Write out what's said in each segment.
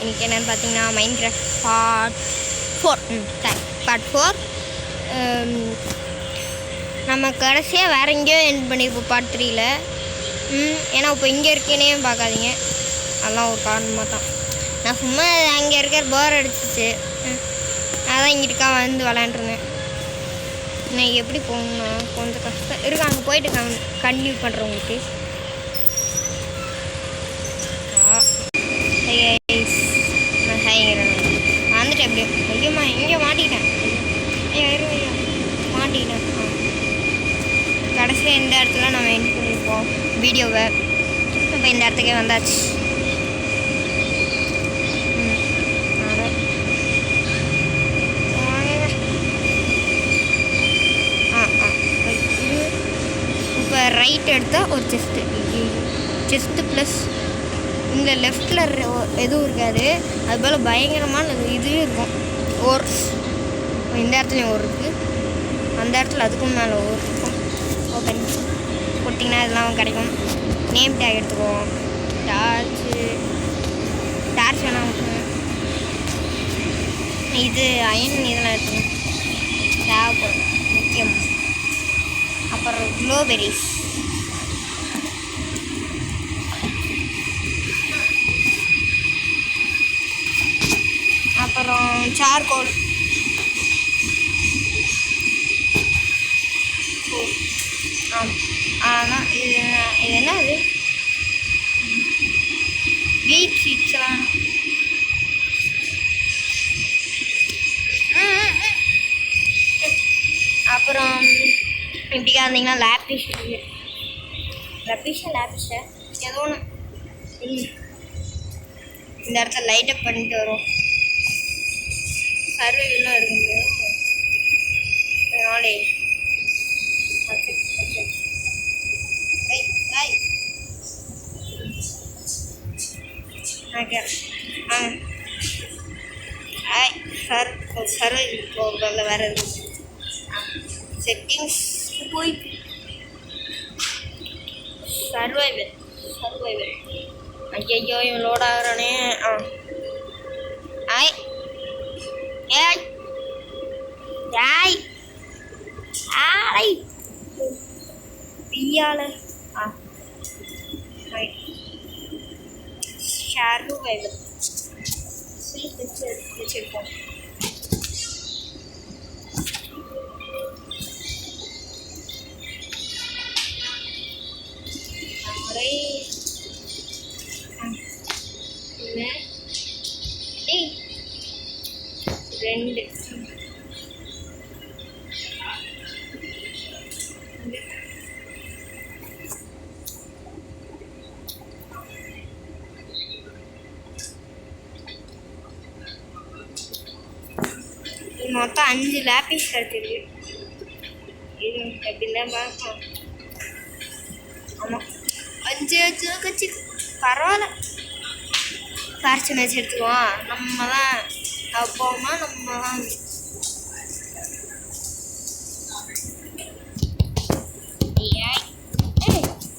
இன்றைக்கி என்னென்னு பார்த்தீங்கன்னா மைன்கிராஃப்ட் பார்ட் 4 நம்ம கடைசியாக வேறு எங்கேயோ எண்ட் பண்ணியிருப்போம் பார்ட் 3ல். ஏன்னா இப்போ இங்கே இருக்கேனே பார்க்காதீங்க, அதெல்லாம் ஒரு காரணமாக தான். நான் சும்மா அங்கே இருக்கிற போர் அடிச்சிச்சு, அதான் இங்கிட்டுக்கா வந்து விளையாண்டுருந்தேன். நான் எப்படி போகணுன்னா கொஞ்சம் கஷ்டம் இருக்கு. அங்கே போயிட்டு கண்டினியூ பண்ணுறேன் உங்களுக்கு. நான் வந்துட்டு எப்படி ஐயோம்மா எங்கேயோ மாட்டிக்கிட்டேன். ஐயா மாட்டிக்கிட்டேன். கடைசியாக இந்த இடத்துல நம்ம எண்ட் பண்ணியிருப்போம் வீடியோவை. இப்போ இந்த இடத்துக்கே வந்தாச்சு. இப்போ ரைட் எடுத்தால் ஒரு செஸ்ட்டு ப்ளஸ் இங்கே லெஃப்டில் எதுவும் இருக்காது, அதுபோல் பயங்கரமான இது இருக்கும். ஓர்ஸ் இந்த இடத்துலையும் ஒரு இருக்குது, அந்த இடத்துல அதுக்கும் மேலே ஒரு இருக்கும். ஓப்பன் கொடுத்திங்கன்னா இதெல்லாம் கிடைக்கும். நேம் டேக் எடுத்துக்குவோம். டார்ச் வேணாம், இது அயன் இதெல்லாம் எடுத்துக்கணும், தேவைப்படும் முக்கியம். அப்புறம் க்ளோபெரிஸ், அப்புறம் சார்கோல், ஆனால் இது என்ன அது வீட் சீட்ஸ்லாம். அப்புறம் இப்படிக்கா இருந்தீங்கன்னா லேபிஷா ஏதோ ஒன்று இந்த இடத்துல லைட்டப் பண்ணிட்டு வரும். சர்வைவெல்லாம் இருக்க முடியாது, அதனாலே சர்வை போகிறதில்ல வேறு எதுவும் செட்டிங்ஸ் போய் சர்வைவல் ஐயோ இவன் லோட் ஆகிறானே. ஏய் பியால சர்வைவல் வச்சுருப்போம். ரெண்டு மொத்தம் 5 லேபிஸ் கிடச்சிருக்கு. இது எப்படின்னா பார்ப்போம். ஆமாம் 5 கட்சி பரவாயில்ல. ஃபார்ச்சுனேட்ஸ் எடுத்துக்குவோம். நம்ம தான் அப்போமா நம்ம தான்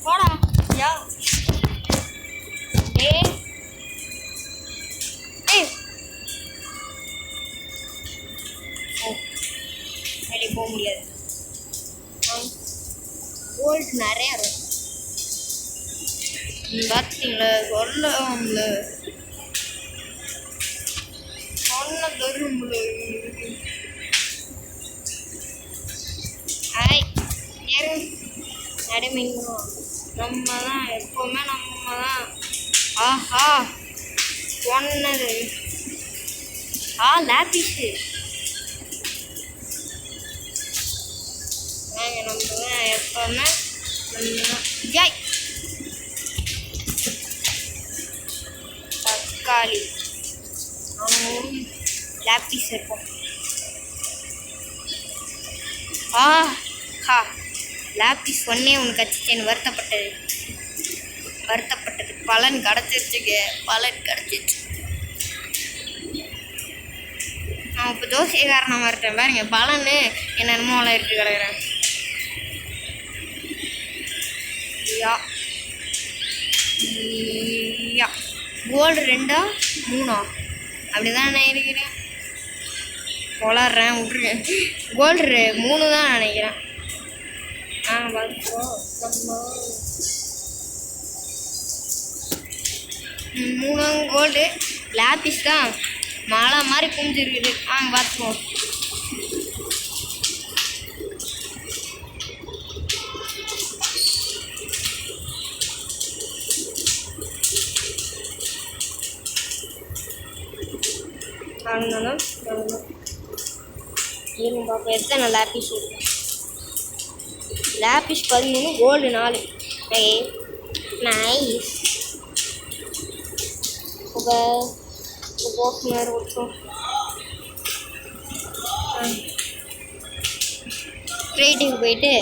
போடா யா வெளியே போக முடியாது. கோல்டு நிறையா இருக்கும் பார்த்தீங்களா. சொன்ன தரும்புல நடைமைங்களும் நம்ம தான் எப்போவுமே நம்ம தான். ஆஹா சொன்னது லேபிஸு நம்ம தான் எப்போவுமே ஜாய் தக்காளி லேபிஸ் இருக்கும். லேபிஸ் ஒன்னே உனக்கு கட்சிச்சேன்னு வருத்தப்பட்டது பலன் கிடச்சிருச்சுங்க. நான் இப்போ தோசைக்காரனாக இருக்கேன் பாருங்க. பலன் என்னென்னமோலாம் இருக்கு கிடக்குறேன். யா கோல்டு 2 3 அப்படிதான் நான் நினைக்கிறேன். வளர்றேன் விட்ருக்கேன். கோல்டு 3 தான் நினைக்கிறேன். பார்த்துக்கோ நம்ம 3 கோல்டு. லேபிஸ் தான் மழை மாதிரி குஞ்சிருக்குது. பார்த்துக்குவோம். அவ்வளோதான் இருங்க பார்ப்போம் எத்தனை லேபிஸ் இருக்கு. லேபிஸ் 13, கோல்டு 4. நைஸ். இப்போ பாக்ஸ் நேரம் விட்டோம். கிரியேட்டிவ் போயிட்டு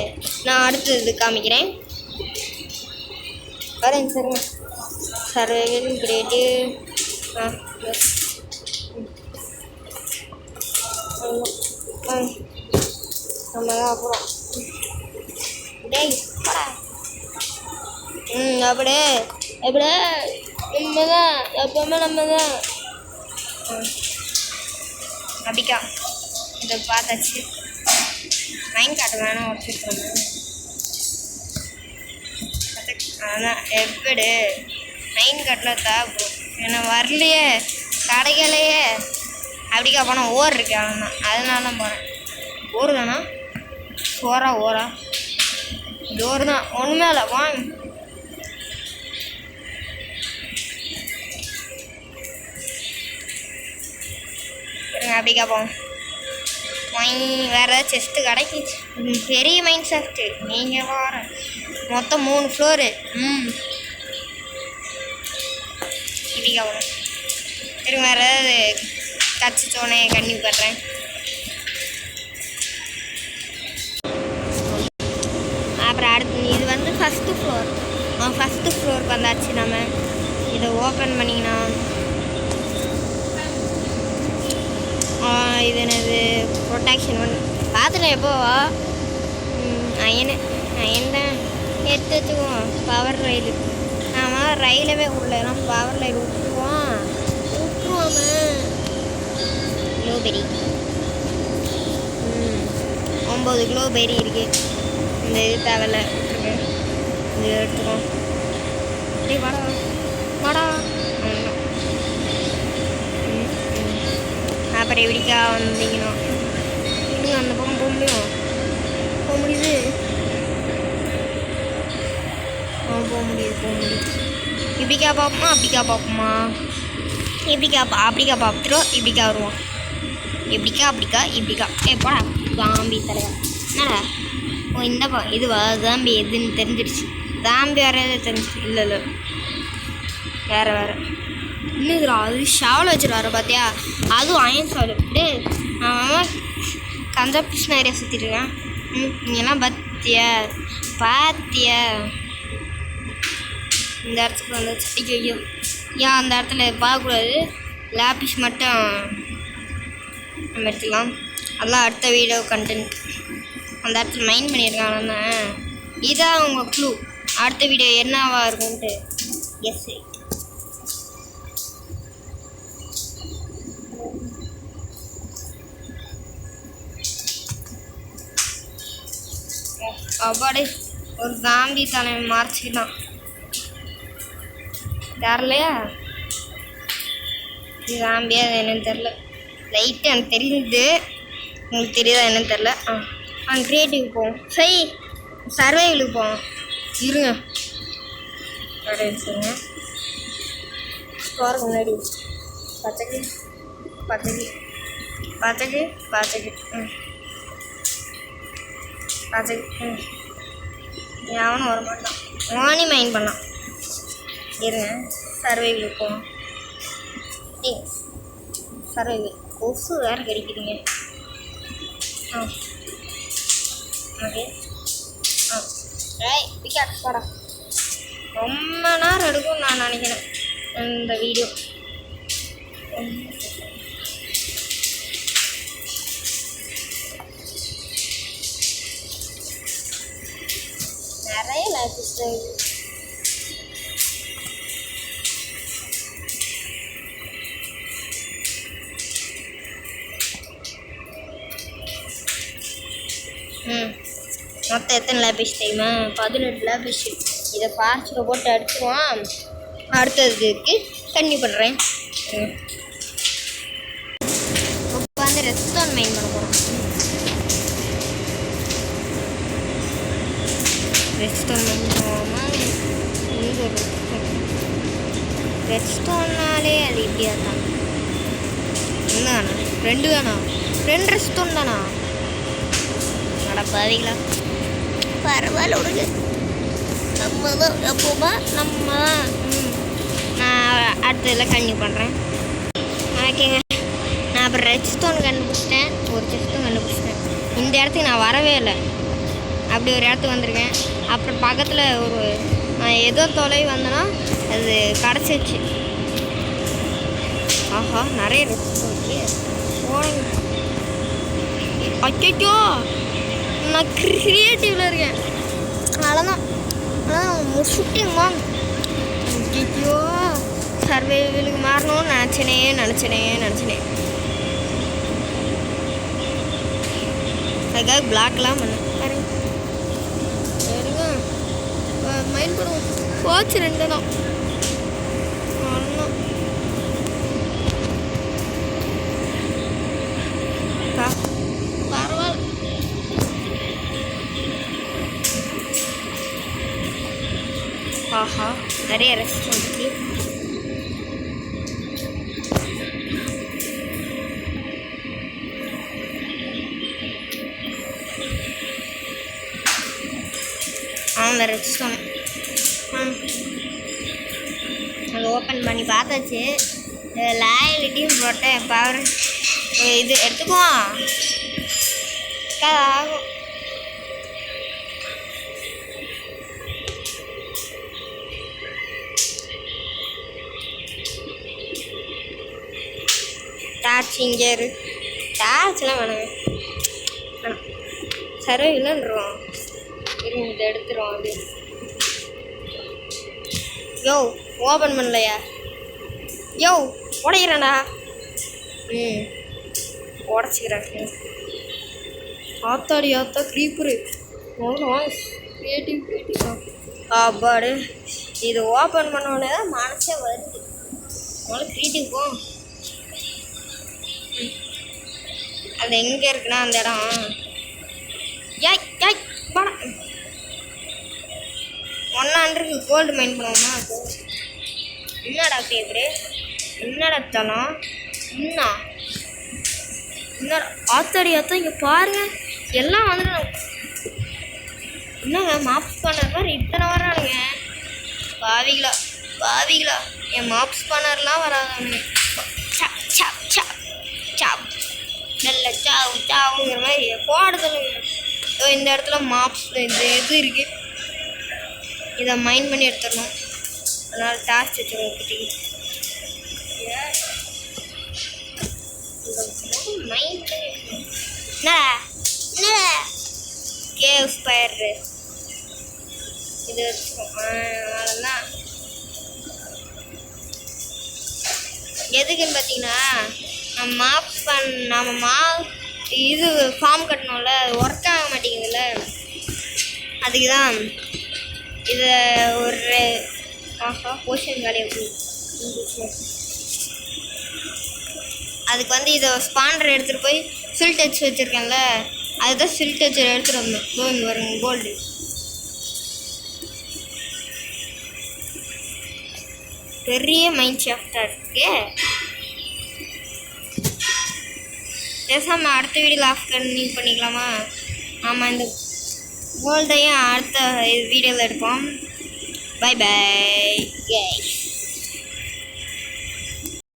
நான் அடுத்தது காமிக்கிறேன். வரேங்க சார். Survival creative. நம்ம தான் அப்புறம் டேய் அப்படியே எப்படியே நம்ம தான் எப்பவுமே நம்ம தான். அப்படிக்கா இதை பார்த்தாச்சு. மைண்ட் கார்டு வேணாம் உடச்சிருக்கோம். அதான் எப்படி மைண்ட் கார்டில் தேவைப்படும். ஏன்னா வரலையே கடைகளையே. அப்படிக்கா போனால் ஓர் இருக்கு. அவன் அதனால தான் போகிறேன். ஓர் தானா ஓரா டோர் தான் ஒன்றுமே இல்லை. வாங்க அப்படிக்கா போவோம். வேறு ஏதாவது செஸ்ட்டு கிடைக்கு. பெரிய மைண்ட் ஷாஃப்ட்டு நீங்கள் வர மொத்தம் 3 ஃப்ளோரு. இப்படிக்கா போகணும். சரி வேறு ஏதாவது கச்சிச்சோனே கண்ணி படுறேன். அப்புறம் அடுத்து இது வந்து ஃபஸ்ட்டு ஃப்ளோர். ஃபஸ்ட்டு ஃப்ளோருக்கு வந்தாச்சு. நம்ம இதை ஓப்பன் பண்ணிங்கன்னா இது என்னது ப்ரொடெக்ஷன் ஒன்று பார்த்துட்டேன். எப்போ அயன் தான் எடுத்து வச்சுக்குவோம். பவர் ரயிலு நாம ரயிலவே விடல. பவர் ரயில் விட்டுருவோம். க்ளோபெரி 9 க்ளோபெரி இருக்குது. இந்த இது தேவையில்ல விட்டுருங்க. இது எடுத்துக்கோம். அப்படியே வாடா அப்புறம் எப்படிக்கா வந்தீங்கன்னா இன்னும் அந்த பக்கம் போக முடியுது. போக முடியுது. இப்படிக்கா பார்ப்போமா அப்படிக்கா பார்ப்போமா? அப்படிக்கா பார்த்துரும். இப்படிக்கா வருவோம். இப்படிக்கா போடா ஜாம்பி தலைவா. என்னடா இந்த இதுவா ஜாம்பி எதுன்னு தெரிஞ்சிடுச்சு. ஜாம்பி வேறு எதாவது தெரிஞ்சிச்சு. இல்லை வேறு இன்னும் அது ஷாவில் வச்சுருவாரு பார்த்தியா? அதுவும் அயன் ஷாவில் விட்டு அவன் கஞ்சா பிஷ்ண ஏரியா சுற்றிட்டுருக்கேன். நீங்கள்லாம் பார்த்தியா இந்த இடத்துக்கு வந்து ஐயோ ஏன் அந்த இடத்துல பார்க்கக்கூடாது. லேபிஸ் மட்டும் நம்ம எடுத்துக்கலாம். அதெல்லாம் அடுத்த வீடியோ கண்டென்ட். அந்த இடத்துல மைண்ட் பண்ணியிருக்காங்க. இதான் உங்கள் க்ளூ. அடுத்த வீடியோ என்னவா இருக்கும்ன்ட்டு எஸ். அப்பாடி ஒரு ஜாம்பி தலைமை மாறிச்சுக்கிட்டான். தெரிலையா இது ஜாம்பியா என்னன்னு தெரில. லைட்டு எனக்கு தெரியுது. உங்களுக்கு தெரியுதா என்னன்னு தெரில. கிரியேட்டிவ் போவோம். சரி சர்வைவலுக்கு போவோம். இருங்க சொல்லுங்க. ஸ்கோருக்கு முன்னாடி பச்சைக்கு எவனும் வர மாட்டான். வாணி மைண்ட் பண்ணான். இருங்க சர்வைவலுக்கு போவோம். சர்வைவல் கொசு வேறு கிடைக்குதுங்க. ஓகே பிக்காட் போடா. ரொம்ப நேரம் எடுக்கும் நான் நினைக்கிறேன் இந்த வீடியோ. நிறைய லைஃப் ஸ்டைல் ம் மொத்தம் எத்தனை லேபிஷ் தெரியுமா? 18 லேபிஷ். இதை ஃபாஸ்ட்டில் போட்டு அடிச்சுருவான். அடுத்ததுக்கு கன்னியூ பண்ணுறேன். இப்போ வந்து ரெஸ்டாரண்ட் மெயின் பண்ண போகிறோம். ரெஸ்டாரண்ட் மெயின் பண்ணுவோமா? இங்கே ஒரு ரெஸ்டாரண்ட்னாலே அது இப்படியா தான். என்னண்ணா 2 தானா? 2 ரெஸ்டாரண்ட் தானா? நடப்பாதீங்களா? பரவாயில்ல விடுங்க. நம்ம தான் எப்போமா நம்ம தான். நான் அடுத்ததில் கன்டினியூ பண்ணுறேன். ஓகேங்க. நான் அப்புறம் ரெஸ்டாரண்ட் கண்டுபிடிச்சிட்டேன். ஒரு செஸ்ட்டும் கண்டுபிடிச்சிட்டேன். இந்த இடத்துக்கு நான் வரவே இல்லை. அப்படி ஒரு இடத்துக்கு வந்திருக்கேன். அப்புறம் பக்கத்தில் ஒரு ஏதோ தொலைவு வந்தேன்னா அது கிடச்சிச்சு. ஆஹா நிறைய ரெஸ்டாரண்ட் போனீங்க. அச்சோ நான் க்ரியேட்டிவில் இருக்கேன். அதெல்லாம் முசுட்டிங்கம்மா. ஐயோ சர்வைவலுக்கு மாறணும்னு நினச்சினேன். அதுக்காக பிளாக்லாம் பண்ணேன். பாருங்க சரிங்க. மைண்ட் பண்ணுவோம். போச்சு 2 தான். பரவாயில்ல. ஆஹா நிறைய ரெஸ்டாரண்ட். அந்த ரெஸ்டாரண்ட் அது ஓப்பன் பண்ணி பார்த்தாச்சு. லாயலிட்டியும் போட்டேன். பவர் இது எடுத்துக்குவோம். ஆகும். டார்ச் இங்கே டார்ச்லாம் வேணுங்க. சர்வே இல்லைன்றோம். இதை எடுத்துருவோம். அது யோ ஓப்பன் பண்ணலையா? யோ உடைக்கிறேன்டா. உடச்சிக்கிறேன். ஆத்தா க்ரீப்பரு கிரியேட்டிவ் அப்பாடு. இது ஓப்பன் பண்ணோட மனசே வருது. முதல்ல க்ரியேட்டிவ் போ. அது எங்கே இருக்குன்னா அந்த இடம் படம் 100 கோல்டு மைன் பண்ணுவோமா? என்னடா கேட்குறே? என்னடா தலம்? என்னடா ஆத்தா இங்கே பாருங்க. எல்லாம் வந்துட்டு என்னங்க மாப்ஸ் பண்ணர் மாதிரி இத்தனை வர்றானுங்க. பாவிகளா என் மாப்ஸ் பண்ணர்லாம் வராதானுங்க. நல்ல சாவுங்கிற மாதிரி போடுதலுங்க. இந்த இடத்துல மாப்ஸ் இந்த இது இருக்கு. இதை மைண்ட் பண்ணி எடுத்துடணும். அதனால் டார்ச் வச்சுருவோம். கிட்டே மைண்ட் என்ன கேவ் ஸ்பயர் இது வச்சுக்கோம். அதெல்லாம் எதுக்குன்னு பார்த்தீங்கன்னா நம்ம இது ஃபார்ம் கட்டணும்ல, அது ஒர்க் ஆக மாட்டேங்குதுல்ல. அதுக்கு தான் இதை ஒரு போஷன் வேலையை அதுக்கு வந்து இதை ஸ்பாண்டர் எடுத்துகிட்டு போய் சில் டச் வச்சுருக்கேன்ல, அதுதான் சில் டச் எடுத்துகிட்டு வந்தோம். இங்கே வருங்க கோல்டு. பெரிய மைண்ட் ஷாஃப்டாக இருக்கு. பேசாமல் அடுத்த வீடியோவில் ஆஃப் கன்டினியூ பண்ணிக்கலாமா? ஆமாம், இந்த கோல்டையும் அடுத்த வீடியோவில் எடுப்போம். Bye bye guys.